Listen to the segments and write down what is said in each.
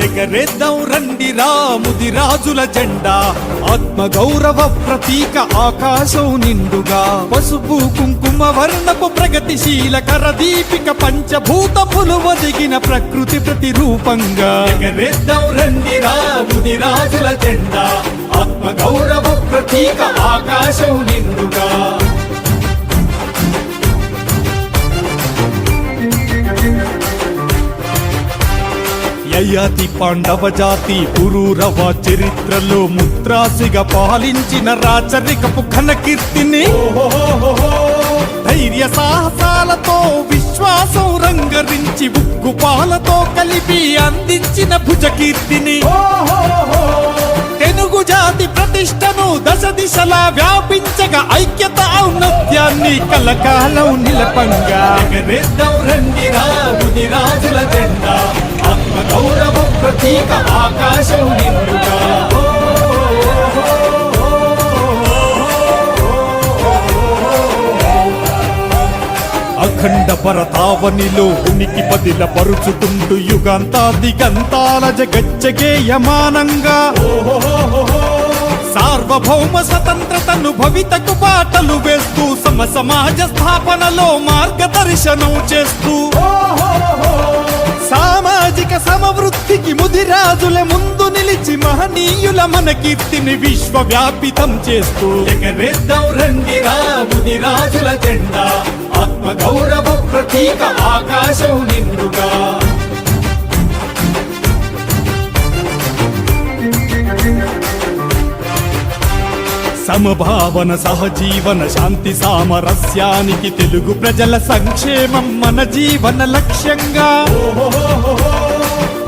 ఎగరేద్దాం రండి రాముది రాజుల జెండా, ఆత్మ గౌరవ ప్రతీక ఆకాశం నిండుగా, పసుపు కుంకుమ వర్ణపు ప్రగతిశీల కరదీపిక పంచభూతములు ఒదిగిన ప్రకృతి ప్రతిరూపంగా. ఎగరేద్దాం రండి రాముది రాజుల జెండా, ఆత్మ గౌరవ ప్రతీక ఆకాశం నిండుగా. యయాతి పాండవ జాతి పురూరవ చరిత్రలో ముద్రాసిగా పాలించిన రాచరికపు ఘనకీర్తిని, ధైర్య సాహసాలతో విశ్వాసం రంగరించి ఉక్కుపాలతో కలిపి అందించిన భుజకీర్తిని, తెలుగు జాతి ప్రతిష్టను దశ దిశలా వ్యాపించగా ఐక్యత ఔన్నత్యాన్ని కలకాలం నిలపంగా. ఎగరేద్దాం రండి రాముది రాజుల జెండా, ఆత్మ గౌరవ ప్రతీక ఆకాశం నిండుగా. అఖండ భరతావనిలో ఉనికి బదిల పరుచుకుంటూ యుగాంతాదిగంతాల జగజ్జగేయమానంగా, సార్వభౌమ స్వతంత్రతను భవితకు బాటలు వేస్తూ సమ సమాజ స్థాపనలో మార్గదర్శనం చేస్తూ, సామాజిక సమవృద్ధికి ముదిరాజుల ముందు నిలిచి మహనీయుల మన కీర్తిని విశ్వవ్యాపితం చేస్తూ. ఎగరేద్దాం రండి రాముది రాజుల జెండా, ఆత్మ గౌరవ ప్రతీక ఆకాశం నిండుగా. సమభావన సహజీవన శాంతి సామరస్యానికి తెలుగు ప్రజల సంక్షేమం మన జీవన లక్ష్యంగా,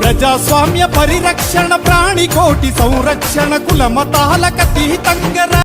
ప్రజాస్వామ్య పరిరక్షణ ప్రాణికోటి సంరక్షణ కుల మతాలకు అతీతంగా